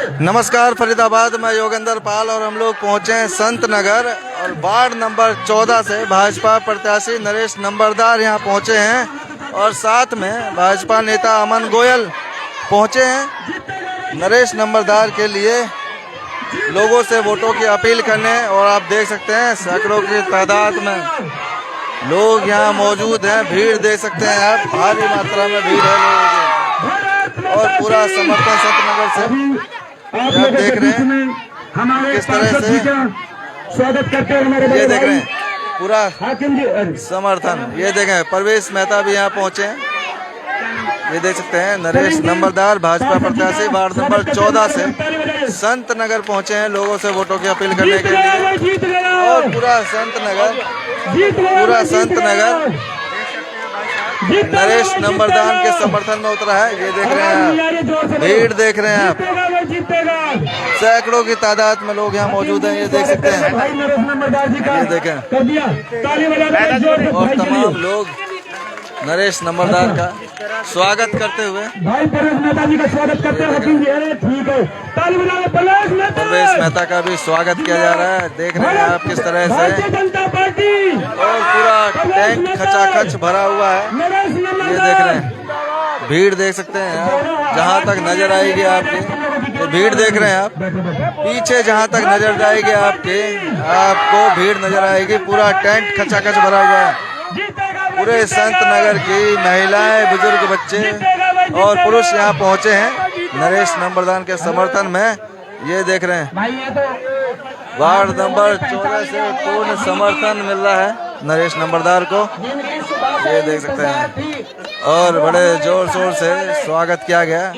नमस्कार फरीदाबाद में योगेंद्र पाल और हम लोग पहुंचे हैं संत नगर और वार्ड नंबर 14 से भाजपा प्रत्याशी नरेश नंबरदार यहां पहुंचे हैं और साथ में भाजपा नेता अमन गोयल पहुंचे हैं नरेश नंबरदार के लिए लोगों से वोटों की अपील करने। और आप देख सकते हैं सैकड़ों की तादाद में लोग यहां मौजूद हैं। भीड़ देख सकते हैं आप, भारी मात्रा में भीड़ है लोगों की और पूरा समर्थन संत नगर से आप देख रहे हैं किस तरह से स्वागत करते हैं। ये देख रहे हैं पूरा समर्थन। ये देखें परवेश मेहता भी यहाँ पहुंचे हैं। ये देख सकते हैं नरेश नंबरदार भाजपा प्रत्याशी वार्ड नंबर 14 से संत नगर पहुंचे हैं लोगों से वोटों की अपील करने के लिए। और पूरा संत नगर नरेश नंबरदार के समर्थन में उतरा है। ये देख रहे हैं आप, भीड़ देख रहे हैं आप, सैकड़ों की तादाद में लोग यहाँ मौजूद हैं। ये देख सकते हैं, ये देखें और तमाम लोग नरेश नंबरदार का स्वागत करते हुए परवेश मेहता का भी स्वागत किया जा रहा है। देख रहे हैं आप किस तरह से और पूरा टैंक खचाखच भरा हुआ है। ये देख रहे हैं, भीड़ देख सकते हैं आप, जहां तक नजर आएगी आपके। ये भीड़ देख रहे हैं आप, पीछे जहां तक नजर जाएगी आपको भीड़ नजर आएगी। पूरा टेंट खचाखच भरा हुआ है। पूरे संत नगर की महिलाएं, बुजुर्ग, बच्चे और पुरुष यहाँ पहुंचे हैं नरेश नंबरदार के समर्थन में। ये देख रहे हैं वार्ड नंबर 14 से पूर्ण समर्थन मिल रहा है नरेश नंबरदार को। ये देख सकते हैं और बड़े जोर शोर से स्वागत किया गया,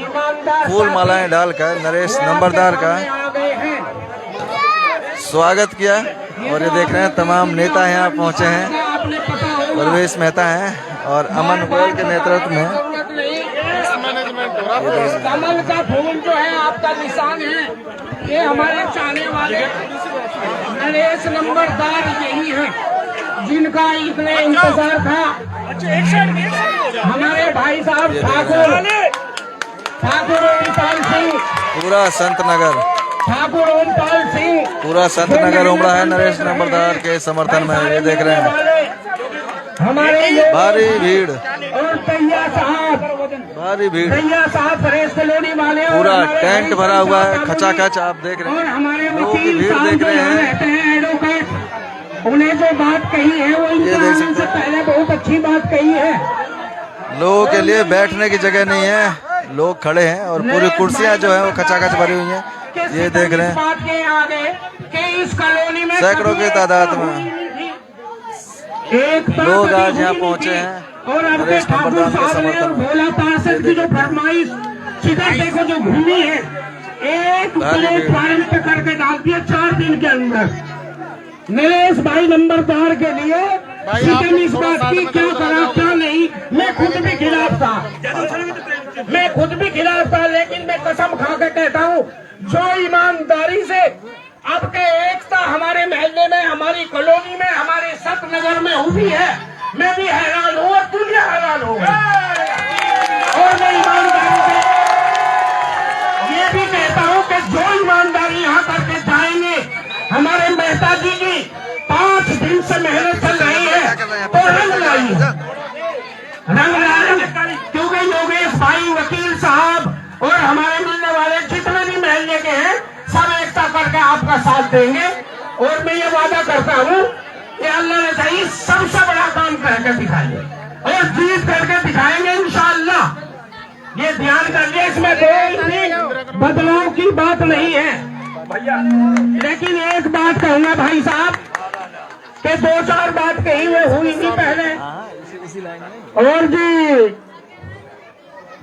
फूल मालाएं डालकर नरेश नंबरदार का स्वागत किया। और ये देख रहे हैं तमाम नेता यहाँ पहुंचे हैं। परवेश मेहता हैं और अमन गोयल के नेतृत्व में। कमल का फूल जो है आपका निशान है, ये हमारे चाहने वाले नरेश नंबरदार यही है जिनका इतने इंतजार था। हमारे भाई साहब ठाकुर ओमपाल सिंह, पूरा संत नगर, ठाकुर ओमपाल सिंह, पूरा संत नगर उमड़ा है नरेश नंबरदार के समर्थन में। ये देख रहे हैं हमारे भारी भीड़ और तैया साहब, भारी भीड़, तैया साहब फ्रेश कॉलोनी वाले, पूरा टेंट भरा हुआ है खचाखच। आप देख रहे और हैं हमारे लोगों की वकील भीड़ साहब देख जो रहे यहाँ हैं। रहते हैं एडवोकेट, उन्हें जो बात कही है वो इंसान से पहले बहुत अच्छी बात कही है। लोगों के लिए बैठने की जगह नहीं है, लोग खड़े हैं और पूरी कुर्सियां जो है वो खचाखच भरी हुई हैं। ये देख रहे हैं सैकड़ों की तादाद में लोग आज यहाँ पहुंचे हैं और नरेश नंबरदार के समर्थन में। भोला पार्षद की जो फरमाइश सीधा देखो जो घूमी है, एक प्लेटफार्म पे करके डाल दिया 4 दिन के अंदर। नरेश भाई नंबरदार के लिए इस बात की क्या करा क्या नहीं, मैं खुद भी खिलाफ था, लेकिन मैं कसम खा के कहता हूँ जो ईमानदारी से आपके एकता हमारे महल्ले में, हमारी कॉलोनी में, हमारे सत नगर में हुई है, मैं भी हैरान हूँ और दुनिया हैरान हो गई। और मैं ईमानदारी से ये भी कहता हूँ कि जो ईमानदारी यहाँ करके जाएंगे, हमारे मेहता जी की 5 दिन से मेहनत चल रही है तो रंग लाएंगे, क्योंकि योगेश भाई, वकील साहब और हमारे मिलने वाले जितने भी महल्ले के हैं सब एकता करके आपका साथ देंगे। और मैं ये वादा करता हूँ कि अल्लाह ने सही सबसे बड़ा काम करके दिखाएंगे और जीत करके दिखाएंगे इंशाअल्लाह। ये ध्यान करिए, इसमें कोई बदलाव की बात नहीं है भैया। लेकिन एक बात कहूंगा भाई साहब कि 2-4 बात कही वो हुई नहीं पहले। और जी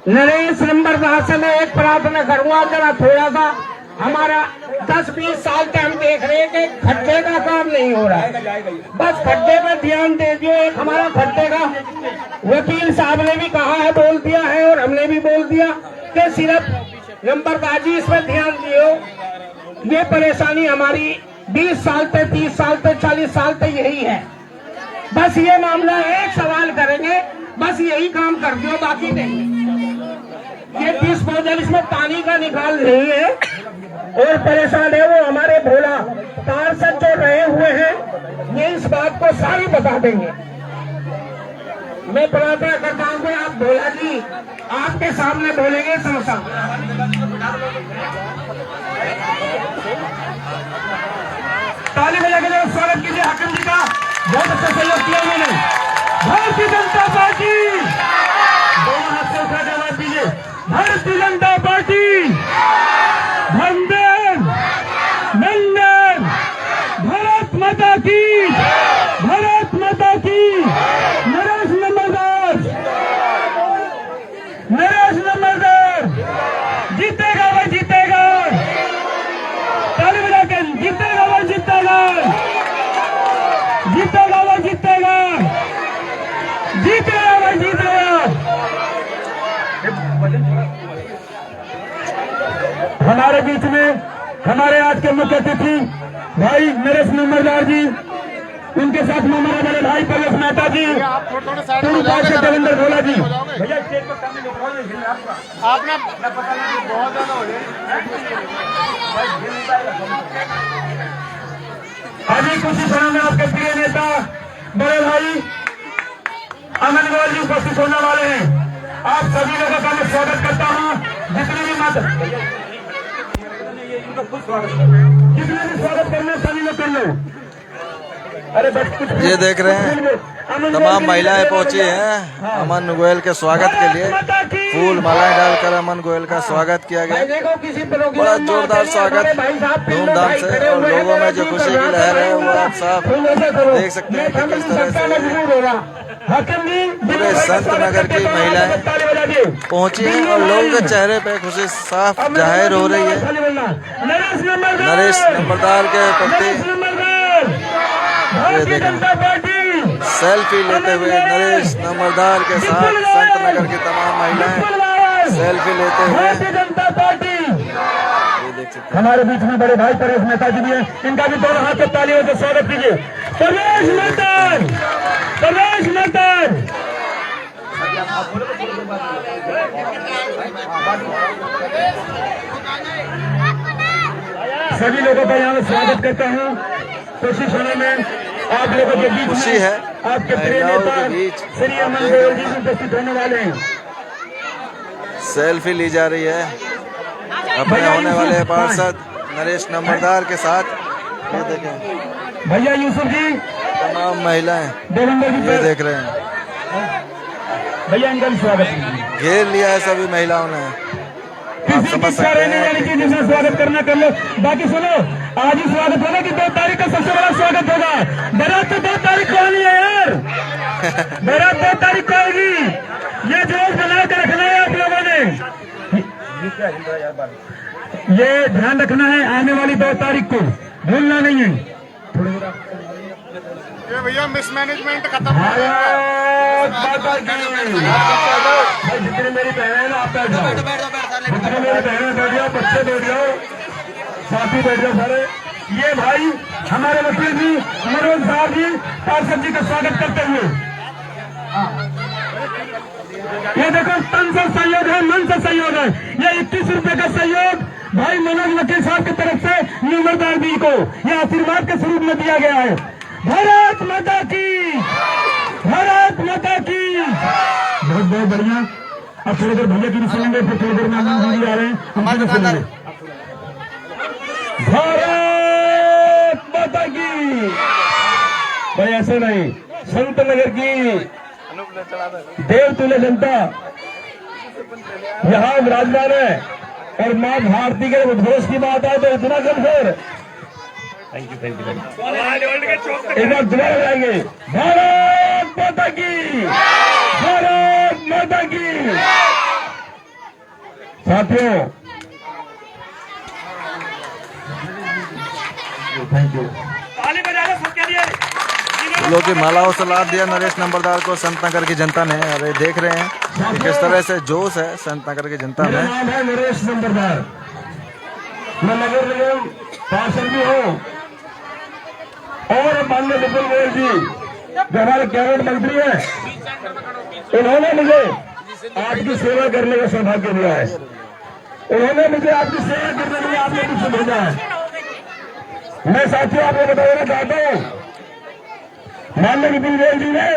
नरेश नंबरदार से मैं एक प्रार्थना करूंगा, जरा थोड़ा सा हमारा 10-20 साल से हम देख रहे हैं कि खड्डे का काम नहीं हो रहा है, बस खड्डे पर ध्यान दे दियो। एक हमारा खड्डे का वकील साहब ने भी कहा है, बोल दिया है और हमने भी बोल दिया कि सिर्फ नंबरदार जी इस पर ध्यान दियो। ये परेशानी हमारी 20 साल से, 30 साल से, 40 साल से यही है। बस ये मामला है, एक सवाल करेंगे, बस यही काम कर दियो, बाकी नहीं। ये डिस्पोजल इसमें पानी का निकाल रही है, और परेशान है वो हमारे भोला पार्षद जो रहे हुए हैं, ये इस बात को सारी बता देंगे। मैं प्रार्थना करता हूँ कि आप भोला जी आपके सामने बोलेंगे समोसा। ताली बजा के स्वागत कीजिए हाकिम जी का, बहुत अच्छा सहयोग किया उन्होंने। भारतीय जनता पार्टी, दोनों हाथ से उठा के आवाज दीजिए, भारतीय जनता पार्टी वंदे नंदन, भारत माता की, भारत माता की। नरेश नंबरदार, नरेश नंबरदार जीतेगा भाई जीतेगा, ताली बजा के जीतेगा भाई जीतेगा, जीतेगा भाई जीतेगा, जीतेगा भाई जीतेगा। हमारे बीच में हमारे आज के मुख्य अतिथि भाई नरेश नंबरदार जी, उनके साथ में हमारे बड़े भाई परेश मेहता जी, देवेंद्र भोला जी। भैया स्टेज पर सामने आपने बहुत ज्यादा हो अभी कुछ ही समय में आपके प्रिय नेता बड़े भाई अमन गोयल जी उपस्थित होने वाले हैं। आप सभी लोगों का मैं स्वागत करता हूँ। जितने भी मत जितने भी स्वागत करना सभी लोग कर लो। अरे ये देख रहे हैं तमाम महिलाएं पहुंची हैं अमन गोयल के स्वागत के लिए। फूल मालाएं डालकर अमन गोयल का स्वागत किया गया। बड़ा जोरदार स्वागत धूमधाम से, और लोगों में जो खुशी की लहर है वो आप साफ देख सकते हैं कि किस तरह से पूरे संत नगर की महिलाएं पहुंची हैं और लोगों के चेहरे पे खुशी साफ जाहिर हो रही है नरेश नंबरदार के प्रति। ये देखें सेल्फी लेते हुए नरेश नंबरदार के साथ संत नगर की तमाम महिलाएं सेल्फी लेते हुए। ये देख सकते हमारे बीच में बड़े भाई परेश मेहता जी भी हैं, इनका भी दोनों हाथ से तालियों से स्वागत कीजिए। परेश मेहता, परेश मेहता सभी लोगों का यहाँ स्वागत करता हूँ। कोशिश होने में आप लोगों के बीच खुशी है, आपके प्रिय नेता श्री अमन गोयल जी उपस्थित होने वाले हैं। सेल्फी ली जा रही है अपने होने वाले पार्षद नरेश नंबरदार के साथ। ये देखें भैया यूसुफ जी, तमाम महिलाएं देवेंद्र जी ये देख रहे हैं। भैया इनका भी स्वागत कीजिए। घेर लिया है सभी महिलाओं ने, आप समझ सकते हैं। जिसमें स्वागत करना कर लो। बाकी सुनो, आज ही स्वागत होगा कि 2 तारीख का सबसे बड़ा स्वागत होगा। बारात तो 2 तारीख को आनी है यार, बारात 2 तारीख को आएगी। ये जोश बना के रखना है आप लोगों ने, ये ध्यान रखना है आने वाली 2 तारीख को, भूलना नहीं है। ये भैया मिसमैनेजमेंट खत्म। जितने मेरी बहनें ना आप बैठ जाओ, जितने मेरी बहनें बैठ जाओ, बच्चे बैठ जाओ, साथी बैठ जाओ सारे। ये भाई हमारे वकील जी मनोज साहब जी पार्षद जी का स्वागत करते हुए। ये देखो तन से सहयोग है, मन से सहयोग है। ये 21 रुपए का सहयोग भाई मनोज वकील साहब की तरफ से नंबरदार जी को यह आशीर्वाद के स्वरूप में दिया गया है। भारत माता की, भारत माता की। बहुत बहुत बढ़िया। अब थोड़ी देर भैया की भी सुनेंगे, फिर थोड़ी देर में हम भी आ रहे हैं, हम सुनेंगे। भारत माता की। भाई ऐसे नहीं, संत नगर की देवतुल्य जनता यहाँ विराजमान है, और माँ भारती के उद्घोष की बात आए तो इतना गंभीर। Thank you, thank you. एक बार दोबारा लगाएंगे, भारत माता की, भारत माता की। साथियों थैंक यू। ताली बजा लो सबके लिए। फूलों की मालाओं से लाद दिया नरेश नंबरदार को संत नगर की जनता ने। अरे देख रहे हैं कि किस तरह से जोश है संत नगर की जनता मेरा में। नाम है नरेश नंबरदार, मैं नगर निगम पार्षद भी हूँ, और माननीय विपुल गोयल जी जो हमारे कैबिनेट मंत्री हैं, उन्होंने मुझे आपकी सेवा करने का सौभाग्य दिया है। उन्होंने मुझे आपकी सेवा करने के लिए आप लोगों से भेजा है। मैं साथियों आपको बताना चाहता हूं, माननीय नितिन गोयल जी ने,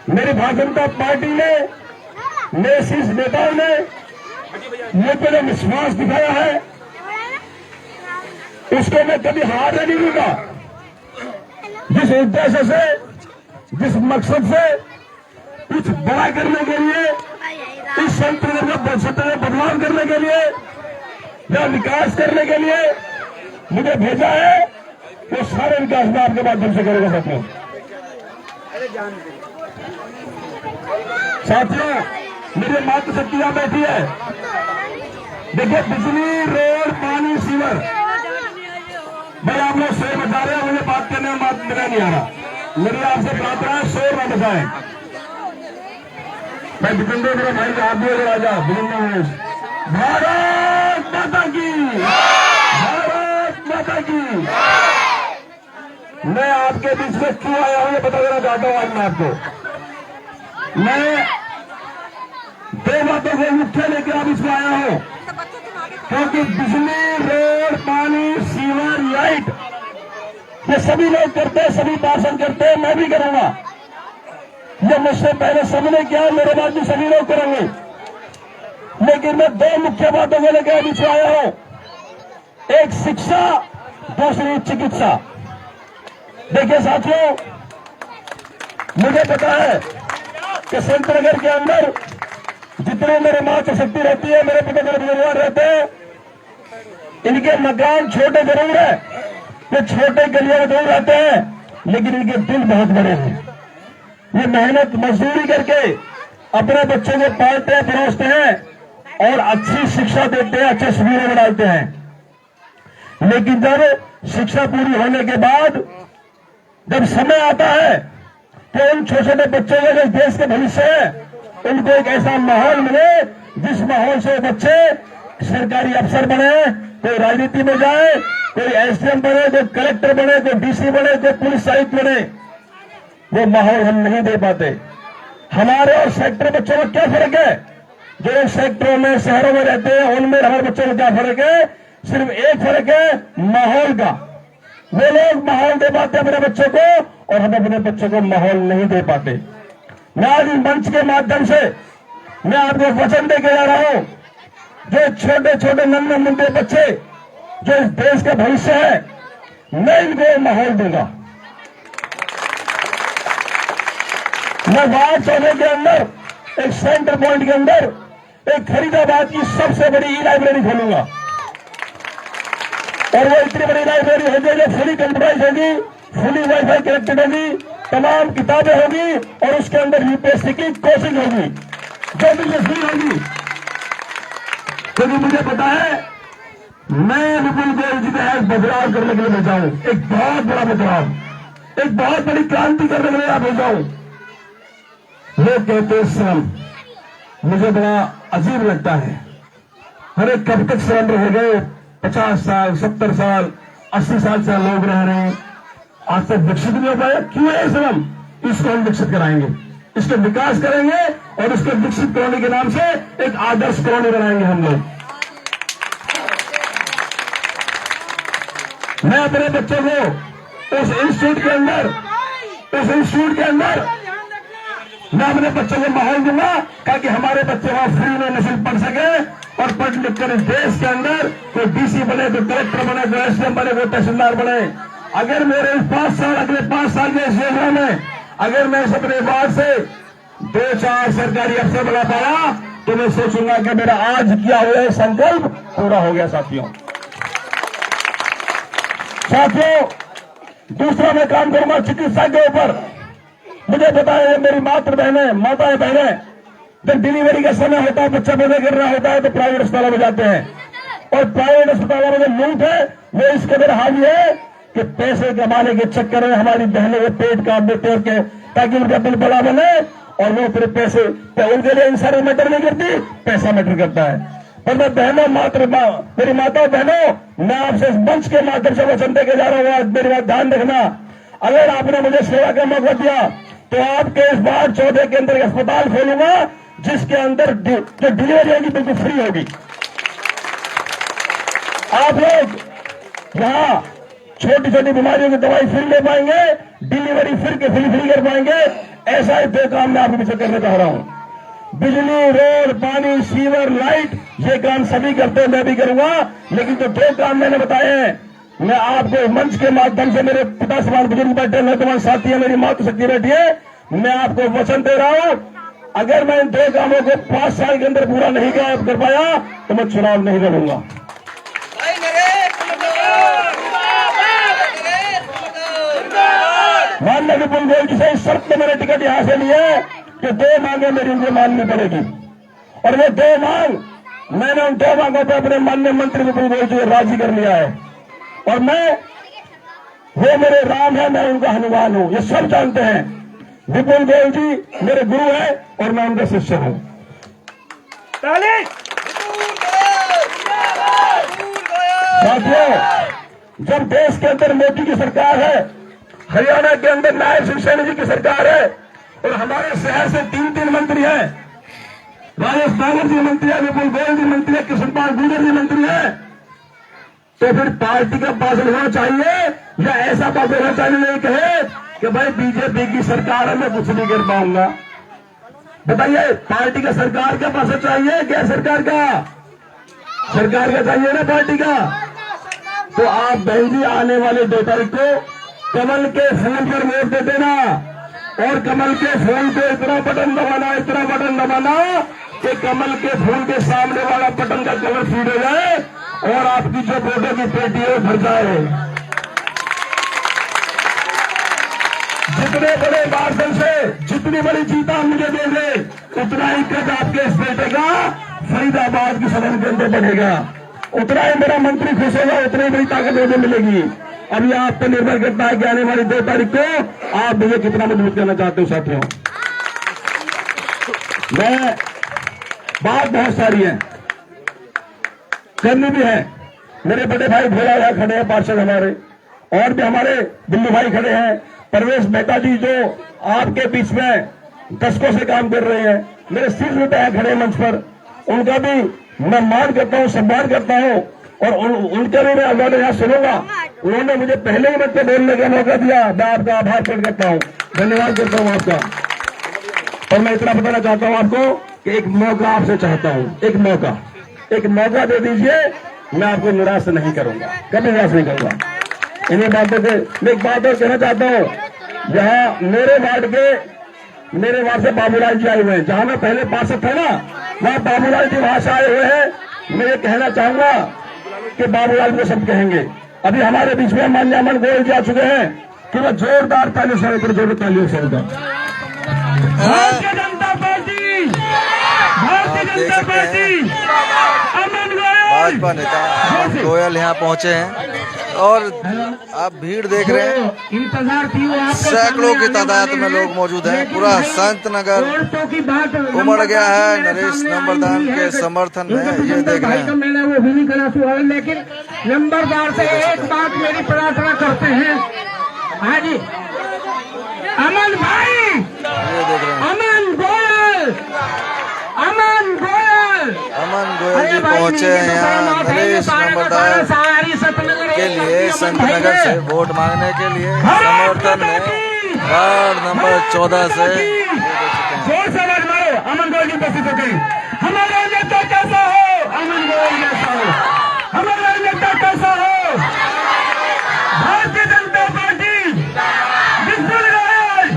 मेरी भारतीय जनता पार्टी ने, मेरे शीर्ष नेताओं ने मुझ पर जो विश्वास दिखाया है उसको मैं कभी हारने नहीं दूंगा। जिस उद्देश्य से, जिस मकसद से कुछ बड़ा करने के लिए, इस संतुलन में बदलाव करने के लिए या विकास करने के लिए मुझे भेजा है, वो सारे विकास में आपके माध्यम से करेगा। साथियों मेरी मातृशक्ति यहां बैठी है। देखिए बिजली, रोड, पानी, सीवर, भाई आप लोग शोर मचा रहे हैं, मुझे बात करने में बात मजा नहीं आ रहा। मेरी आपसे प्रार्थना है शोर न मचाएं। मैं विजेंद्र मेरे भाई का हाथ दिए राजा विजेंद्र, भारत माता की, भारत माता की। मैं आपके बीच में क्यों आया हूं ये बता देना चाहता हूं। आज मैं आपको, मैं दो बातों को मुख्य लेकर आप इसमें आया हूं, क्योंकि बिजली, रोड, पानी, सीवर, लाइट ये सभी लोग करते हैं, सभी पार्षद करते हैं, मैं भी करूंगा। ये मुझसे पहले सबने किया, मेरे बाद भी सभी लोग करेंगे। लेकिन मैं दो मुख्य बातों को लेकर बीच में आया हूं, एक शिक्षा, दूसरी चिकित्सा। देखिए साथियों, मुझे पता है कि संत नगर के अंदर जितने मेरे मातृशक्ति रहती है, मेरे पिता मेरे बुजुर्ग रहते हैं, इनके मकान छोटे जरूर है, ये छोटे गलियों में जरूर रहते हैं, लेकिन इनके दिल बहुत बड़े हैं। ये मेहनत मजदूरी करके अपने बच्चों को पालते हैं, परोसते हैं और अच्छी शिक्षा देते हैं, अच्छे शिविर बनाते हैं। लेकिन जब शिक्षा पूरी होने के बाद जब समय आता है तो उन छोटे छोटे बच्चों के जो देश के भविष्य है, उनको एक ऐसा माहौल मिले जिस माहौल से बच्चे सरकारी अफसर बने, कोई राजनीति में जाए, कोई एसडीएम बने, कोई कलेक्टर बने, कोई डीसी बने, कोई पुलिस आयुक्त बने। वो माहौल हम नहीं दे पाते। हमारे और सेक्टर बच्चों में क्या फर्क है? जो सेक्टरों में, शहरों में रहते हैं, उनमें हमारे बच्चों में क्या फर्क है? सिर्फ एक फर्क है, माहौल का। वो लोग माहौल दे पाते हैं अपने बच्चों को और हम अपने बच्चों को माहौल नहीं दे पाते। मैं आज इस मंच के माध्यम से मैं आपको वचन देके जा रहा हूं, जो छोटे छोटे नन्हे मुंडे बच्चे जो इस देश का भविष्य है, मैं इनको माहौल दूंगा। मैं वार्ड 14 के अंदर एक सेंटर पॉइंट के अंदर एक फरीदाबाद की सबसे बड़ी ई लाइब्रेरी खोलूंगा और वो इतनी बड़ी लाइब्रेरी होगी जो फुली कंप्यूटराइज होगी, फुली वाईफाई कनेक्टेड होगी, तमाम किताबें होगी और उसके अंदर यूपीएससी की कोचिंग होगी जो दिलचस्पी होगी। क्योंकि मुझे पता है मैं विपुल गोयल जी का बदलाव करने के लिए भेजा हूं, एक बहुत बड़ा बदलाव, एक बहुत बड़ी क्रांति करने के लिए आप भेजा हूं। लोग कहते हैं श्रम, मुझे बड़ा अजीब लगता है। अरे कब तक श्रम रह गए? 50 साल, 70 साल, 80 साल से लोग रह रहे हैं, आज तक विकसित नहीं हो पाया। क्यों है श्रम? इसको हम विकसित कराएंगे, इसका विकास करेंगे और इसको विकसित कॉलोनी के नाम से एक आदर्श कॉलोनी बनाएंगे हम लोग। मैं अपने बच्चों को उस इंस्टीट्यूट के अंदर मैं अपने बच्चों को माहौल दूंगा ताकि हमारे बच्चे वहां फ्री में निःशुल्क पढ़ सके और पढ़ लिख कर इस देश के अंदर कोई डीसी बने, कोई कलेक्टर बने, कोई एसडीएम बने, कोई तहसीलदार बने। अगर मेरे इस 5 साल, अगले 5 साल के इस योजना में अगर मैं इस अपने वार्ड से 2-4 सरकारी अफसर बना पाया तो मैं सोचूंगा कि मेरा आज किया हुआ संकल्प पूरा हो गया। साथियों, दूसरा मैं काम करूंगा चिकित्सा के ऊपर। मुझे पता है मेरी माताएं बहनें जब डिलीवरी का समय होता है, बच्चा पैदा कर रहा होता है तो प्राइवेट अस्पतालों में जाते हैं और प्राइवेट अस्पतालों में जो लूट है वो इस कदर हावी है कि पैसे कमाने के चक्कर में हमारी बहनों के पेट काट देते हैं ताकि उनका बिल बड़ा बने और वो फिर पैसे उनके लिए इंसान मैटर नहीं करती, पैसा मैटर करता है। पर मैं बहनों, मेरी माताओं बहनों, मैं आपसे इस मंच के माध्यम से वचन देके जा रहा हूँ, मेरी बात ध्यान रखना। अगर आपने मुझे सेवा का मौका दिया तो आपके इस वार्ड 14 के अंदर अस्पताल खोलूंगा जिसके अंदर जो डिलीवरी होगी बिल्कुल फ्री होगी। आप लोग यहाँ छोटी छोटी बीमारियों की दवाई फ्री ले पाएंगे, डिलीवरी फ्री कर पाएंगे। ऐसा ही 2 काम मैं आपके पीछे करना चाह रहा हूँ। बिजली, रोड, पानी, सीवर, लाइट, ये काम सभी करते हैं, मैं भी करूंगा। लेकिन जो 2 काम मैंने बताए हैं, मैं आपको मंच के माध्यम से, मेरे पिता समान बुजुर्ग बैठे हैं, नौजवान साथी है, मेरी मातृशक्ति बैठी है, मैं आपको वचन दे रहा हूं, अगर मैं इन 2 कामों को 5 साल के अंदर पूरा नहीं कर पाया तो मैं चुनाव नहीं लड़ूंगा। माननीय विपुल गोयल जी से इस शर्त पे मैंने टिकट यहां से ली है कि 2 मांगे मेरी उनसे माननी पड़ेगी। और वो 2 मांग, मैंने उन 2 मांगों पर अपने माननीय मंत्री विपुल गोयल जी को राजी कर लिया है। और वो मेरे राम है, मैं उनका हनुमान हूं, ये सब जानते हैं। विपुल गोयल जी मेरे गुरु हैं और मैं उनका शिष्य हूं। साथियों, जब देश के अंदर मोदी की सरकार है, हरियाणा के अंदर नायब सिंह सैनी जी की सरकार है, और हमारे शहर से 3 मंत्री हैं, राजेश सागर जी मंत्री है, विपुल गोयल जी मंत्री है, कृष्णपाल गुर्जर जी मंत्री है, तो फिर पार्टी का पास होना चाहिए या ऐसा पास होना चाहिए नहीं कहे कि भाई बीजेपी की सरकार है, मैं कुछ नहीं कर पाऊंगा। बताइए, पार्टी का सरकार का पास चाहिए क्या? सरकार का चाहिए ना पार्टी का। तो आप बहन जी आने वाले 2 तारीख को कमल के फूल पर वोट दे देना, और कमल के फूल को इतना बटन दबाना कि कमल के फूल के सामने वाला बटन का कलर फीड हो जाए और आपकी जो वोटों की पेटी है भर जाए। जितने बड़े मार्शल से जितनी बड़ी जीत आप मुझे देंगे, उतना ही कद आपके इस बेटे का फरीदाबाद की सदन के अंदर बढ़ेगा, उतना ही मेरा मंत्री खुश होगा, उतनी ही बड़ी ताकत मुझे मिलेगी। अब ये आप पर निर्भर करता है कि आने वाली 2 तारीख को आप मुझे कितना मजबूत करना चाहते हो। साथियों, मैं बात बहुत सारी है, करनी भी है। मेरे बड़े भाई भोला यहाँ खड़े हैं, पार्षद हमारे, और भी हमारे दिल्ली भाई खड़े हैं, परवेश मेहता जी जो आपके बीच में दशकों से काम कर रहे हैं, मेरे सिर रुपए खड़े मंच पर, उनका भी मैं मान करता हूँ, सम्मान करता हूँ, और उनका भी मैं आवाज यहाँ सुनूंगा। उन्होंने मुझे पहले ही मत पे बोलने का मौका दिया, मैं आपका आभार प्रकट करता हूँ, धन्यवाद करता हूँ आपका। और मैं इतना बताना चाहता हूँ आपको कि एक मौका आपसे चाहता हूँ, एक मौका दे दीजिए, मैं आपको निराश नहीं करूंगा, कभी निराश नहीं करूंगा। इन्हीं बातों से मैं एक बात और कहना चाहता हूँ, जहाँ मेरे वार्ड से बाबूलाल जी आए हुए हैं, जहां मैं पहले पार्षद था ना, वहाँ बाबूलाल जी वहां से आए हुए हैं। मैं ये कहना चाहूंगा कि बाबूलाल को सब कहेंगे। अभी हमारे बीच में माननीय अमन गोयल जी आ चुके हैं, कि मैं जोरदार तालियों से भारतीय जनता पार्टी, भाजपा नेता अमन गोयल यहाँ पहुंचे हैं, और आप भीड़ देख रहे हैं, इंतजार थी वो आपके सैकड़ों की तादाद में लोग मौजूद हैं। पूरा संत नगर उमड़ गया है नरेश नंबरदार के समर्थन में, ये देख रहे हैं। मैंने वो भी नहीं करा हुआ है, लेकिन नंबरदार से एक बात मेरी प्रार्थना करते हैं। हाँ जी, अमन भाई, ये देख रहे हैं अमन गोयल जी पहुंचे हैं यहाँ नरेश नंबरदार के लिए, संत नगर से वोट मांगने के लिए समर्थन में वार्ड नंबर 14 से। जोर से आवाज मारो, अमन गोयल जी उपस्थित हो गई। हमारा नेता कैसा हो? अमन गोयल जैसा हो। हमारा नेता कैसा हो? भारतीय जनता पार्टी, विपुल गोयल।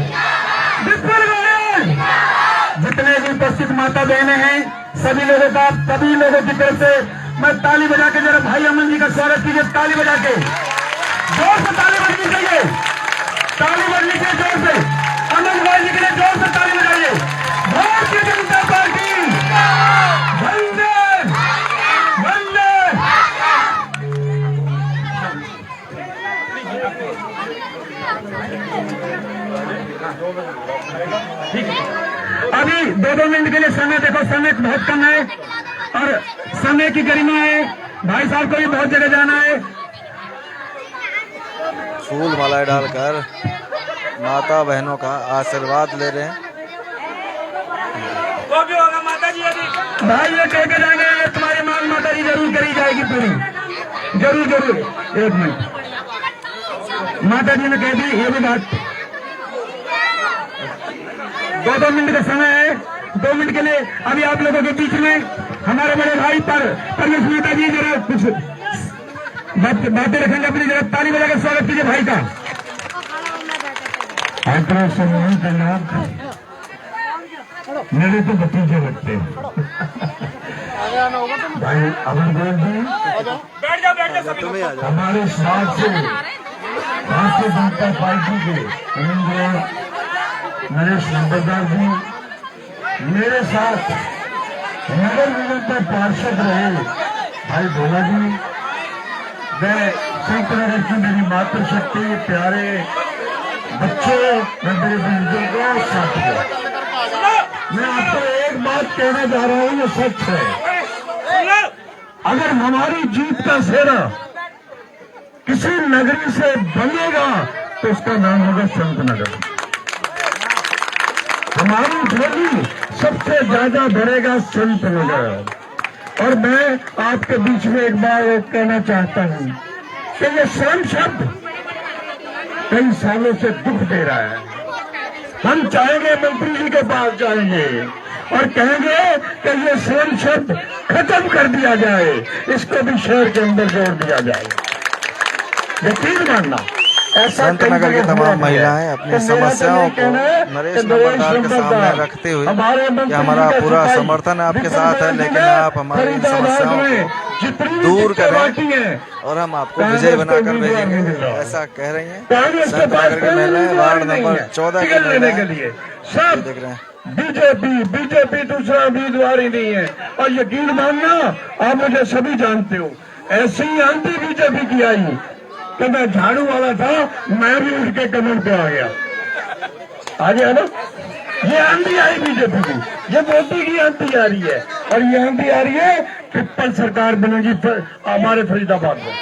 जितने भी उपस्थित माता बहने हैं, सभी लोगों की तरफ से मैं ताली बजा के जरा भाई अमन जी का स्वागत कीजिए, ताली बजा के, जोर से ताली बजनी चाहिए, जोर से अमन गोयल जी के लिए जोर से ताली बजाइए। भारतीय जनता पार्टी वंदे वंदे। अभी 2 मिनट के लिए समय देखो, समय बहुत कम है और समय की गरिमा है। भाई साहब को भी बहुत जगह जाना है। फूल मालाएं डालकर माता बहनों का आशीर्वाद ले रहे हैं। वो भी होगा माता जी, अभी भाई ये कह के जाएंगे, तुम्हारी मांग माता जी जरूर करी जाएगी पूरी। जरूर जरूर, एक मिनट, माता जी ने कह दी ये भी बात, 2 मिनट का समय है, 2 मिनट के लिए अभी आप लोगों के बीच में हमारे बड़े भाई परमेश मेहता जी जरा कुछ बातें रखेंगे अपनी, जरा ताली बजा कर स्वागत कीजिए भाई का। सम्मान का नाम मेरे तो भतीजे लगते हैं भाई अमन गोयल जी, हमारे समाज से भारतीय जनता पार्टी के उम्मीदवार नरेश लंबरदार जी, मेरे साथ नगर निगम में पार्षद रहे भाई भोला जी, मैं संयुक्त नगर की मेरी मातृशक्ति, प्यारे बच्चे, मैं मेरे बुजुर्गों साथियों, मैं आपको एक बात कहना चाह रहा हूं, ये सच है। अगर हमारी जीत का सेहरा किसी नगरी से बनेगा तो उसका नाम होगा संत नगर। हमारी झोली सबसे ज्यादा भरेगा संत नगर। और मैं आपके बीच में एक बार कहना चाहता हूं कि ये श्रम शब्द कई सालों से दुख दे रहा है। हम चाहेंगे मंत्री जी के पास जाएंगे और कहेंगे कि ये श्रम शब्द खत्म कर दिया जाए, इसको भी शहर के अंदर जोड़ दिया जाए। यकीन मानना ऐसा संत नगर की तमाम महिलाएं अपनी समस्याओं को नरेश लंबरदार के सामने रखते हुए कि हमारा पूरा समर्थन आपके साथ है, लेकिन आप हमारी इन समस्याओं को दूर करें और हम आपको विजय बनाकर भेजेंगे, ऐसा कह रही हैं संत नगर की महिलाएं, वार्ड नंबर 14 की महिलाएं। सब देख रहे हैं बीजेपी दूसरा उम्मीदवार ही नहीं है। और यकीन मानना, आप मुझे सभी जानते हो, ऐसी ही आंधी बीजेपी की आई कि मैं झाड़ू वाला था, मैं भी उनके कमर पे आ गया ना। ये आंधी आई बीजेपी की, ये मोदी की आंधी आ रही है, और ये आंधी आ रही है ट्रिपल सरकार बनेगी हमारे फरीदाबाद में।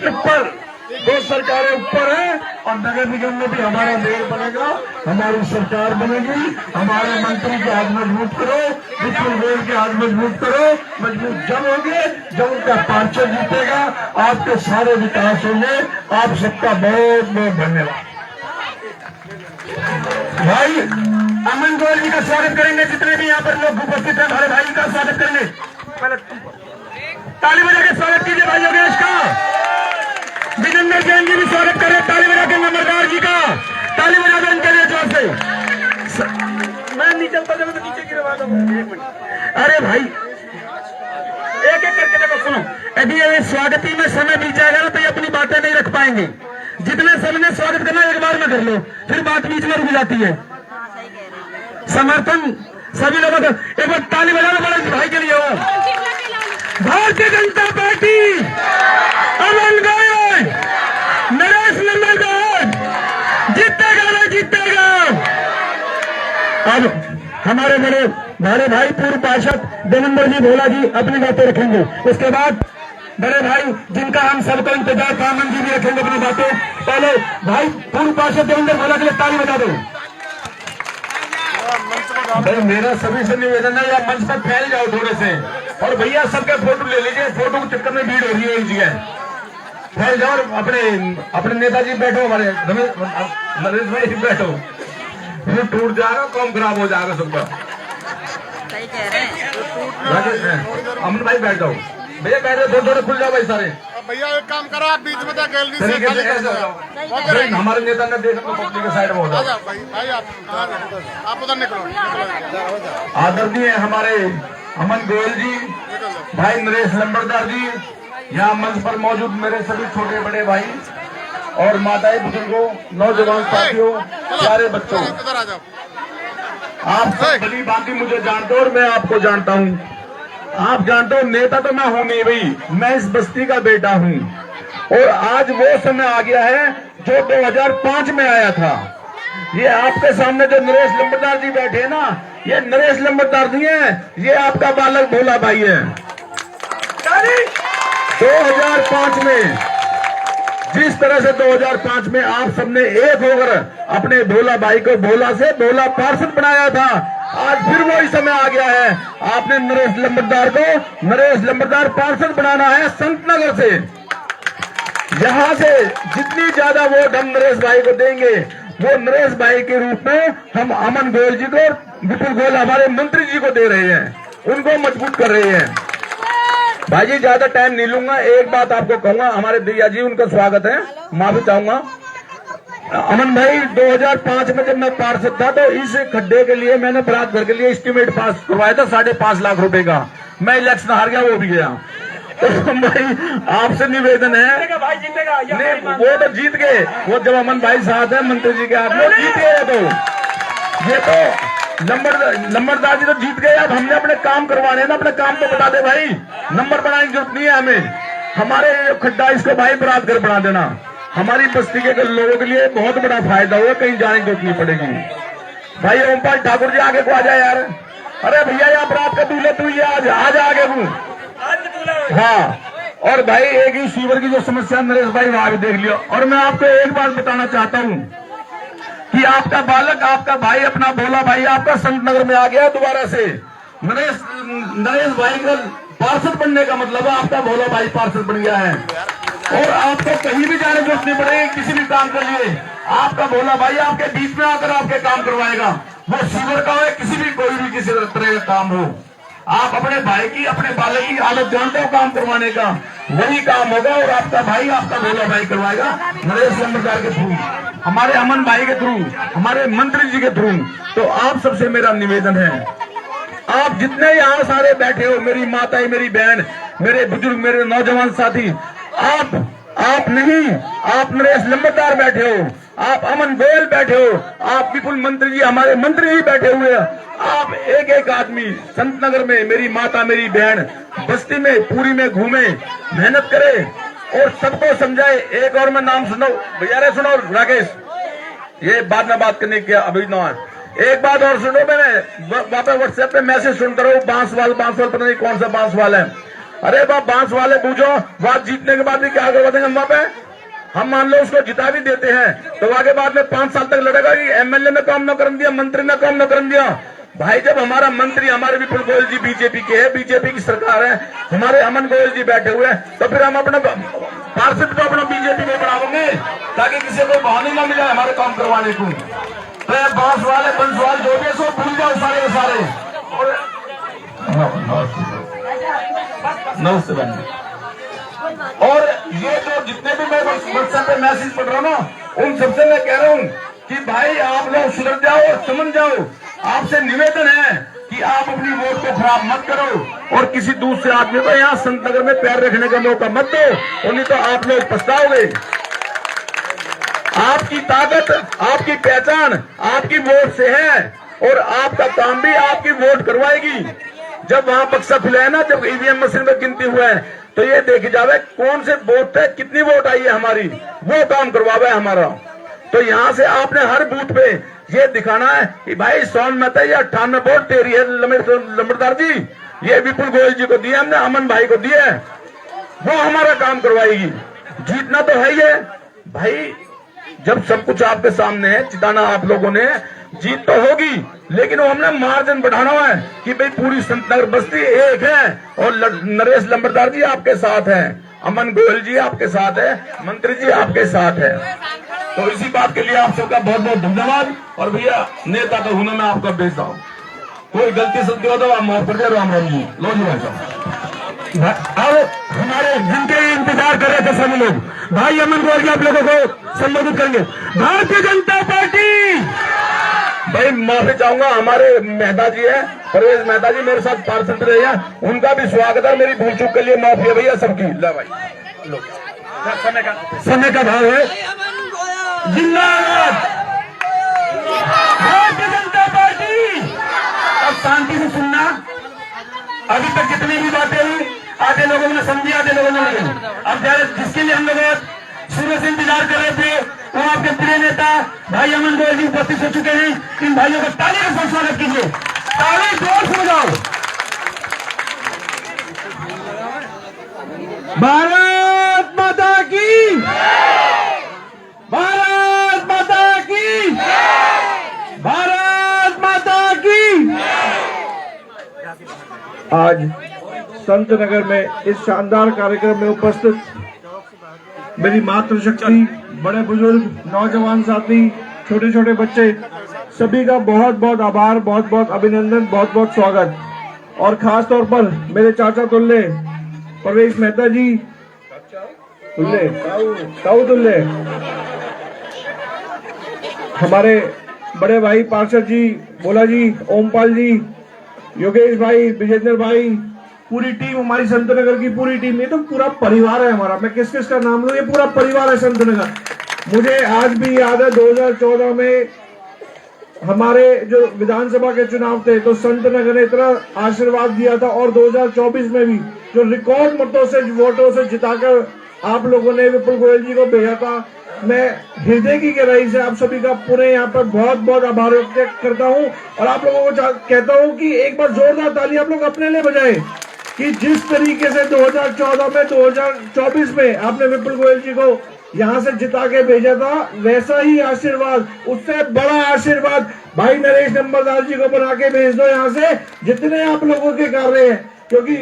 ट्रिपल 2 सरकारें ऊपर है और नगर निगम में भी हमारा मेयर बनेगा, हमारी सरकार बनेगी। हमारे मंत्री के हाथ मजबूत करो, विपुल गोयल के हाथ मजबूत करो। मजबूत जब होंगे जब उनका पार्षद जीतेगा, आपके सारे विकास होंगे। आप सबका बहुत बहुत धन्यवाद। भाई अमन गोयल जी का स्वागत करेंगे, जितने भी यहाँ पर लोग उपस्थित हैं, हमारे भाई का स्वागत करेंगे। ताली बजा के स्वागत कीजिए भाई योगेश का। विजेंद्र जैन जी भी स्वागत करें, ताली बजा के लंबरदार जी का, ताली बजा दो इनके लिए जोर से। मैं नीचे ऊपर तो नीचे गिरवा दूंगा। अरे भाई एक एक करके देखो, सुनो, यदि ये स्वागती में समय बीत जाएगा ना तो ये अपनी बातें नहीं रख पाएंगे। जितने समय ने स्वागत करना एक बार में कर लो, फिर बात बीच में रुक जाती है। समर्थन सभी लोगों का एक बार ताली बजा लो बड़े भाई के लिए। हो भारतीय जनता पार्टी, अमन गोयल, नरेश लंबरदार जीतेगा ना जीतेगा। अब हमारे बड़े भाई पूर्व पार्षद देवेंद्र जी भोला जी अपनी बातें रखेंगे। उसके बाद बड़े भाई जिनका हम सबको इंतजार था, अमन जी भी रखेंगे अपनी बातें। पहले भाई पूर्व पार्षद देवेंद्र भोला के लिए ताली बजा दो। भाई मेरा सभी से निवेदन है, या मंच पर फैल जाओ थोड़े से, और भैया सबके फोटो ले लीजिए। फोटो के चक्कर में भीड़ हो रही है एक जगह, फैल जाओ। अपने नेताजी बैठो, हमारे नरेश भाई बैठो, ये टूट जाएगा, काम खराब हो जाएगा सबका। सही कह रहे हैं। अमन भाई बैठ जाओ, भैया बैठ जाओ, थोड़े खुल जाओ भाई सारे। भैया एक काम करो, आप बीच में गैलरी से खाली कर दो। हमारे नेता ने देखा तो पब्लिक के साइड में हो जाओ। भाई आप उधर निकलो। आदरणीय हमारे अमन गोयल जी, भाई नरेश लंबरदार जी, यहाँ मंच पर मौजूद मेरे सभी छोटे बड़े भाई और माताएं, बुजुर्गों, नौजवान साथियों, प्यारे बच्चों, इधर आ जाओ। आप सब भली भांति मुझे जानते हो और मैं आपको जानता हूँ। आप जानते हो नेता तो मैं हूं नहीं भाई, मैं इस बस्ती का बेटा हूं। और आज वो समय आ गया है जो 2005 में आया था। ये आपके सामने जो नरेश लंबरदार जी बैठे हैं ना, ये नरेश लंबरदार नहीं है, ये आपका बालक भोला भाई है। 2005 में जिस तरह से 2005 में आप सबने एक होकर अपने भोला भाई को भोला से भोला पार्षद बनाया था, आज फिर वही समय आ गया है। आपने नरेश लंबरदार को नरेश लंबरदार पार्षद बनाना है संत नगर से। यहाँ से जितनी ज्यादा वोट हम नरेश भाई को देंगे, वो नरेश भाई के रूप में हम अमन गोयल जी को, विपुल गोयल हमारे मंत्री जी को दे रहे हैं, उनको मजबूत कर रहे हैं। भाई जी ज्यादा टाइम नहीं लूंगा, एक बात आपको कहूंगा, हमारे भैया जी उनका स्वागत है, माफी चाहूंगा। अमन भाई 2005 में जब मैं पार्षद था तो इस खड्डे के लिए मैंने बरात घर के लिए एस्टीमेट पास करवाया था 5.5 लाख रुपए का। मैं इलेक्शन हार गया, वो भी गया। तो भाई आपसे निवेदन है, भाई जीतेगा नहीं वो तो जीत गए, वो जब अमन भाई साथ है मंत्री जी के हाथ में जीत गए। तो ये तो नंबरदार जी तो जीत गए। अब हमने अपने काम करवाने ना, अपने काम तो बता दे भाई, नंबर बनाने की जरूरत नहीं है हमें। हमारे खड्डा इसको भाई बरात घर बना देना, हमारी बस्ती के लोगों के लिए बहुत बड़ा फायदा होगा, कहीं जाने की जरूरत नहीं पड़ेगी। भाई ओमपाल ठाकुर जी आगे को आ जाए यार। अरे भैया यहाँ बरात का दूल्हे तू ये आज आगे हूँ। हाँ, और भाई एक ही सीवर की जो समस्या नरेश भाई वहां भी देख लियो। और मैं आपको एक बात बताना चाहता हूँ कि आपका बालक, आपका भाई, अपना भोला भाई आपका संत नगर में आ गया दोबारा से। नरेश भाई का पार्षद बनने का मतलब है आपका भोला भाई पार्षद बन गया है, और आपको कहीं भी जाने की जरूरत नहीं पड़ेगी किसी भी काम के लिए। आपका भोला भाई आपके बीच में आकर आपके काम करवाएगा, वो सीवर का हो, किसी भी कोई भी किसी तरह का काम हो। आप अपने भाई की, अपने बालक की आदत जानते हो काम करवाने का, वही काम होगा और आपका भाई, आपका भोला भाई करवाएगा नरेश लंबरदार के थ्रू, हमारे अमन भाई के थ्रू, हमारे मंत्री जी के थ्रू। तो आप सबसे मेरा निवेदन है, आप जितने यहाँ सारे बैठे हो, मेरी माताएं, मेरी बहन, मेरे बुजुर्ग, मेरे नौजवान साथी, आप नहीं, आप नरेश लंबरदार बैठे हो, आप अमन गोयल बैठे हो, आप विपुल मंत्री जी, हमारे मंत्री जी बैठे हुए हैं। आप एक एक आदमी संत नगर में, मेरी माता, मेरी बहन बस्ती में पूरी में घूमे, मेहनत करे और सबको समझाए। एक और मैं नाम सुनो भैया, रे सुनो राकेश, ये बाद में बात करने की अभी ना, एक बात और सुनो। मैंने वहां पे व्हाट्सएप पे मैसेज सुनता रहूं, बांसवाल पता नहीं कौन सा बांसवाल है। अरे बाप बांस वाले पूछो, बात जीतने के बाद भी क्या करवा देंगे हम वहां पे? हम मान लो उसको जिता भी देते हैं तो आगे बाद में 5 साल तक लड़ेगा कि एमएलए ने काम न कर दिया, मंत्री ने काम न कर दिया। भाई जब हमारा मंत्री, हमारे विपुल गोयल जी बीजेपी के है, बीजेपी की सरकार है, हमारे अमन गोयल जी बैठे हुए हैं, तो फिर हम अपना पार्षद को अपना बीजेपी में बढ़ाओगे ताकि किसी को बहाने न मिले हमारे काम करवाने को। तो बांस वाले बंसवाल जो भी सो भूल जाओ सारे के सारे। नमस्ते बहन। और ये जो जितने भी मैं व्हाट्सएप पे मैसेज पढ़ रहा हूँ ना, उन सबसे मैं कह रहा हूँ कि भाई आप लोग सुधर जाओ, समझ जाओ। आपसे निवेदन है कि आप अपनी वोट को खराब मत करो और किसी दूसरे आदमी को यहाँ संत नगर में पैर रखने का मौका मत दो, और नहीं तो आप लोग पछताओगे। आपकी ताकत, आपकी पहचान आपकी वोट से है, और आपका काम भी आपकी वोट करवाएगी। जब वहां बक्सा खुला है ना, जब ईवीएम मशीन में गिनती हुआ है, तो ये देखी जावे कौन से वोट पे कितनी वोट आई है हमारी, वो काम करवावे हमारा। तो यहाँ से आपने हर बूथ पे ये दिखाना है कि भाई 100 में ये 98 वोट तेरी है लंबरदार जी, ये विपुल गोयल जी को दिए हमने, अमन भाई को दिए, वो हमारा काम करवाएगी। जीतना तो है ही है भाई, जब सब कुछ आपके सामने है, जिताना आप लोगों ने, जीत तो होगी, लेकिन वो हमने मार्जिन बढ़ाना है कि भाई पूरी संतनगर बस्ती एक है और नरेश लंबरदार जी आपके साथ है, अमन गोयल जी आपके साथ है, मंत्री जी आपके साथ है। तो इसी बात के लिए आप सबका बहुत बहुत धन्यवाद। और भैया नेता का हुनर मैं आपका भेजता हूँ, कोई गलती सलती हो तो आप माफ कर दे। राम राम जी, लो जी भाई साहब। अब हमारे जिनके इंतजार कर रहे थे सभी लोग, भाई अमन गोयल जी आप लोगों को संबोधित करेंगे। भारतीय जनता पार्टी। भाई माफी चाहूंगा, हमारे मेहता जी है, परवेज मेहता जी मेरे साथ पार्षद रहे हैं, उनका भी स्वागत है। मेरी भूल चूक के लिए माफी है भैया सबकी। ला भाई लो, समय का भाव है। जिंदाबाद भारतीय जनता पार्टी। अब शांति से सुनना, अभी तक जितनी भी बातें हुई आधे लोगों ने समझी, आधे लोगों ने नहीं। अब जिसके लिए हम लोग शुरू से इंतजार कर रहे थे, वो आपके प्रिय नेता भाई अमन गोयल जी उपस्थित हो चुके हैं। इन भाइयों को ताली के साथ स्वागत कीजिए, ताली जोर से बजाओ। भारत माता की, भारत माता की, भारत माता की। आज संत नगर में इस शानदार कार्यक्रम में उपस्थित मेरी मातृशक्ति, बड़े बुजुर्ग, नौजवान साथी, छोटे छोटे बच्चे, सभी का बहुत बहुत आभार, बहुत बहुत अभिनंदन, बहुत बहुत स्वागत। और खास तौर पर मेरे चाचा तुल्य प्रवेश मेहता जी, ताऊ तुल्य, हमारे बड़े भाई पार्षद जी, भोला जी, ओमपाल जी, योगेश भाई, विजेंद्र भाई, पूरी टीम, हमारी संतनगर की पूरी टीम, ये तो पूरा परिवार है हमारा। मैं किस किस का नाम लूं, ये पूरा परिवार है संतनगर। मुझे आज भी याद है 2014 में हमारे जो विधानसभा के चुनाव थे तो संतनगर ने इतना आशीर्वाद दिया था, और 2024 में भी जो रिकॉर्ड मतों से, वोटों से जिताकर आप लोगों ने विपुल गोयल जी को भेजा था। मैं हृदय की गहराई से आप सभी का पूरे यहाँ पर बहुत बहुत आभार व्यक्त करता हूँ, और आप लोगों को कहता हूँ कि एक बार जोरदार ताली आप लोग अपने लिए बजाएं कि जिस तरीके से 2014 में, 2024 में आपने विपुल गोयल जी को यहाँ से जिता के भेजा था, वैसा ही आशीर्वाद, उससे बड़ा आशीर्वाद भाई नरेश नंबरदार जी को बना के भेज दो यहाँ से, जितने आप लोगों के कार्य हैं। क्योंकि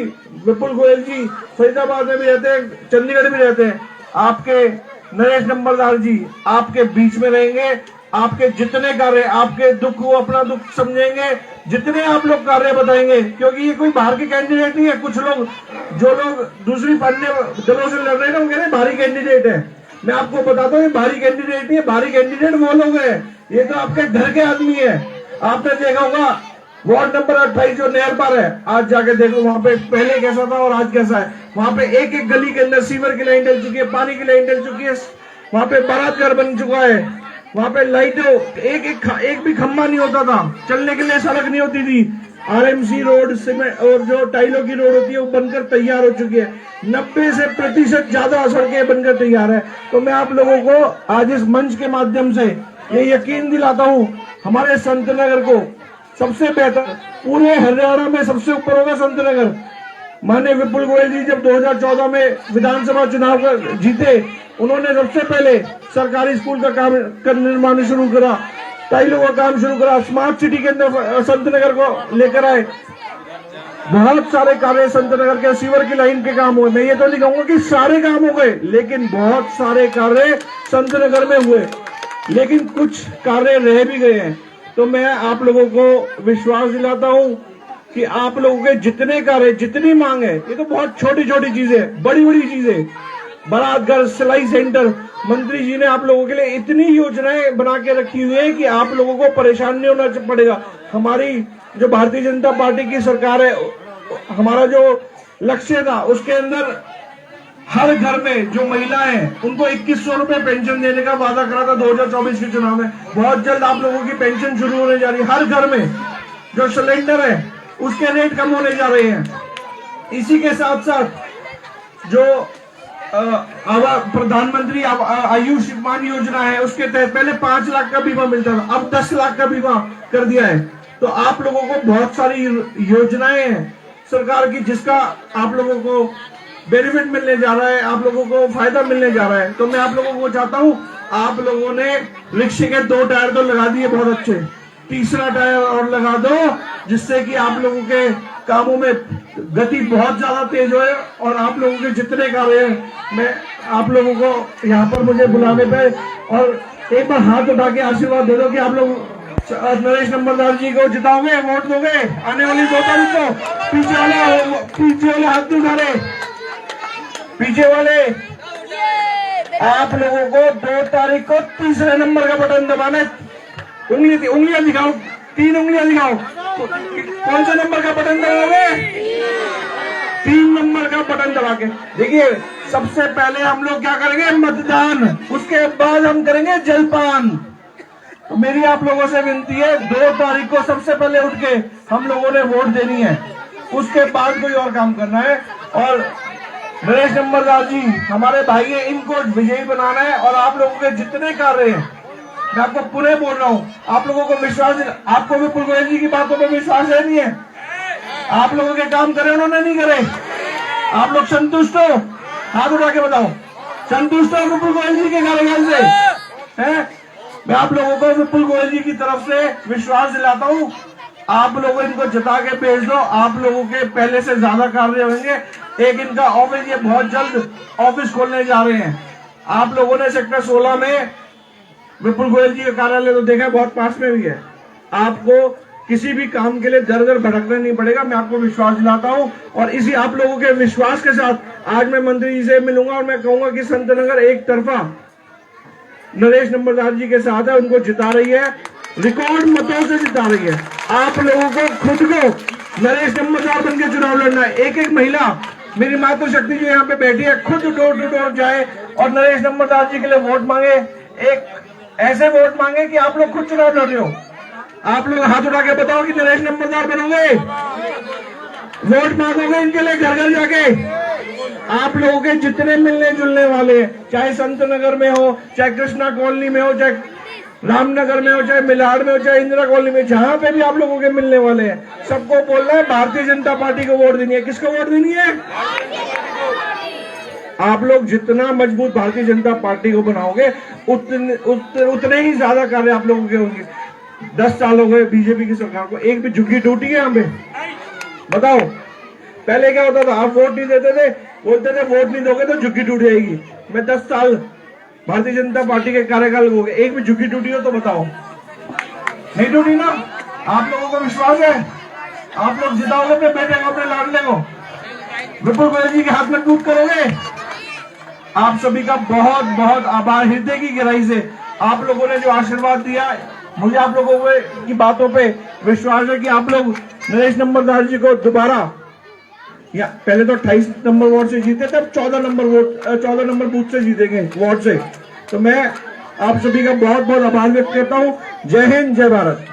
विपुल गोयल जी फरीदाबाद में भी रहते हैं, चंडीगढ़ भी रहते हैं, आपके नरेश नंबरदार जी आपके बीच में रहेंगे। आपके जितने कार्य, आपके दुख को अपना दुख समझेंगे, जितने आप लोग कार्य बताएंगे, क्योंकि ये कोई बाहर के कैंडिडेट नहीं है। कुछ लोग, जो लोग दूसरी अन्य दलों से लड़ रहे हैं ना, वो कह रहे हैं भारी कैंडिडेट है। मैं आपको बताता हूँ, ये भारी कैंडिडेट नहीं है, भारी कैंडिडेट वो लोग हैं, ये तो आपके घर के आदमी है। आपने देखा होगा वार्ड नंबर 28 जो नहर पर है, आज जाके देखो वहां पे पहले कैसा था और आज कैसा है। वहां पे एक एक गली के अंदर सीवर की लाइन डल चुकी है, पानी की लाइन डल चुकी है, वहां पे बारात घर बन चुका है, वहां पे लाइटों एक भी खम्बा नहीं होता था, चलने के लिए सड़क नहीं होती थी। आरएमसी रोड, सीमेंट और जो टाइलों की रोड होती है वो बनकर तैयार हो चुकी है। 90% ज्यादा सड़कें बनकर तैयार है। तो मैं आप लोगों को आज इस मंच के माध्यम से ये यकीन दिलाता हूँ, हमारे संतनगर को सबसे बेहतर, पूरे हरियाणा में सबसे ऊपर होगा संतनगर। माननीय विपुल गोयल जी जब 2014 में विधानसभा चुनाव जीते, उन्होंने सबसे पहले सरकारी स्कूल का निर्माण शुरू करा, टाइलों का काम शुरू करा, स्मार्ट सिटी के अंदर संतनगर को लेकर आए। बहुत सारे कार्य संतनगर के, सीवर की लाइन के काम हुए। मैं ये तो नहीं कहूंगा कि सारे काम हो गए, लेकिन बहुत सारे कार्य संतनगर में हुए, लेकिन कुछ कार्य रह भी गए हैं। तो मैं आप लोगों को विश्वास दिलाता हूं कि आप लोगों के जितने कार्य, जितनी मांग है, ये तो बहुत छोटी छोटी चीजें, बड़ी बड़ी चीजें, बारात घर, सिलाई सेंटर, मंत्री जी ने आप लोगों के लिए इतनी योजनाएं बना के रखी हुई है कि आप लोगों को परेशान नहीं होना पड़ेगा। हमारी जो भारतीय जनता पार्टी की सरकार है, हमारा जो लक्ष्य था उसके अंदर हर घर में जो महिलाएं हैं उनको 2100 रुपए पेंशन देने का वादा करा था 2024 के चुनाव में। बहुत जल्द आप लोगों की पेंशन शुरू होने जा रही है। हर घर में जो सिलेंडर है उसके रेट कम होने जा रहे हैं। इसी के साथ साथ जो प्रधानमंत्री आयुष्मान योजना है, उसके तहत पहले 5 लाख का बीमा मिलता था, अब 10 लाख का बीमा कर दिया है। तो आप लोगों को बहुत सारी योजनाएं हैं सरकार की, जिसका आप लोगों को बेनिफिट मिलने जा रहा है, आप लोगों को फायदा मिलने जा रहा है। तो मैं आप लोगों को चाहता हूं, आप लोगों ने रिक्शे के 2 टायर तो लगा दिए बहुत अच्छे, तीसरा टायर और लगा दो, जिससे कि आप लोगों के कामों में गति बहुत ज्यादा तेज हो। और आप लोगों के जितने कार्य हैं, मैं आप लोगों को यहाँ पर मुझे बुलाने पे, और एक बार हाथ उठा के आशीर्वाद दे दो कि आप लोग नरेश नंबरदार जी को जिताओगे, वोट दोगे आने वाली 2 तारीख को। पीछे वाले हाथ नहीं उठा रहे, पीछे वाले आप लोगों को 2 तारीख को तीसरे नंबर का बटन दबाना है। उंगलियां दिखाओ, 3 उंगलियां दिखाओ। कौन सा नंबर का बटन दबाओगे? 3 नंबर का बटन दबा के। देखिए, सबसे पहले हम लोग क्या करेंगे? मतदान, उसके बाद हम करेंगे जलपान। तो मेरी आप लोगों से विनती है, 2 तारीख को सबसे पहले उठ के हम लोगों ने वोट देनी है, उसके बाद कोई और काम करना है। और नरेश नंबरदार जी हमारे भाई है, इनको विजयी बनाना है। और आप लोगों के जितने कार्य हैं, मैं आपको पुनः बोल रहा हूँ, आप लोगों को विश्वास, आपको विपुल गोयल जी की बातों पर विश्वास है नहीं है? आप लोगों के काम करे उन्होंने, नहीं करे? आप लोग संतुष्ट हो? हाथ उठा के बताओ, संतुष्ट हो विपुल गोयल जी के कार्यकाल से? हैं? मैं आप लोगों को विपुल गोयल जी की तरफ से विश्वास दिलाता हूँ, आप लोग इनको जिता के भेज दो। आप लोगों के पहले से ज्यादा कार्य होंगे। एक इनका ऑफिस, ये बहुत जल्द ऑफिस खोलने जा रहे हैं। आप लोगों ने सेक्टर 16 में विपुल गोयल जी का कार्यालय तो देखा है, बहुत पास में भी है। आपको किसी भी काम के लिए दर दर भटकना नहीं पड़ेगा, मैं आपको विश्वास दिलाता हूं। और इसी आप लोगों के विश्वास के साथ आज मैं मंत्री जी से मिलूंगा और मैं कहूंगा कि संतनगर एक तरफा नरेश नंबरदार जी के साथ है, उनको जिता रही है, रिकॉर्ड मतों से जिता रही है। आप लोगों को खुद को नरेश नंबरदार बन के चुनाव लड़ना है। एक एक महिला, मेरी मातृशक्ति जो यहाँ पे बैठी है, खुद डोर टू डोर जाए और नरेश नंबरदार जी के लिए वोट मांगे। एक ऐसे वोट मांगे कि आप लोग खुद चुनाव लड़ रहे हो। आप लोग हाथ उठा के बताओ कि नरेश नंबरदार बनोगे, वोट मांगोगे इनके लिए घर घर जाके। आप लोगों के जितने मिलने जुलने वाले, चाहे संत नगर में हो, चाहे कृष्णा कॉलोनी में हो, चाहे रामनगर में हो, चाहे मिलाड़ में हो, चाहे इंदिरा कॉलोनी में, जहां पे भी आप लोगों के मिलने वाले हैं, सबको बोलना है भारतीय जनता पार्टी को वोट देनी है। किसको वोट देनी है? आप लोग जितना मजबूत भारतीय जनता पार्टी को बनाओगे उतने ही ज्यादा कार्य आप लोगों के होंगे। 10 साल हो गए बीजेपी की सरकार को, एक भी झुग्गी टूटी है यहाँ पे? बताओ। पहले क्या होता था, आप वोट नहीं देते थे, बोलते थे वोट नहीं दोगे तो झुग्गी टूट जाएगी। मैं 10 साल भारतीय जनता पार्टी के कार्यकाल हो गए, एक भी झुग्गी टूटी हो तो बताओ? नहीं टूटी ना? आप लोगों को विश्वास है? आप लोग जिताओगे अपने बेटे को, अपने लाडले को, विपुल गोयल जी के हाथ में टूट करोगे? आप सभी का बहुत बहुत आभार। हृदय की गहराई से आप लोगों ने जो आशीर्वाद दिया, मुझे आप लोगों की बातों पे विश्वास है कि आप लोग नरेश नंबरदार जी को दोबारा, या पहले तो 28 नंबर वार्ड से जीते थे, अब 14 नंबर बूथ से जीतेंगे वार्ड से। तो मैं आप सभी का बहुत बहुत आभार व्यक्त करता हूँ। जय हिंद, जय भारत।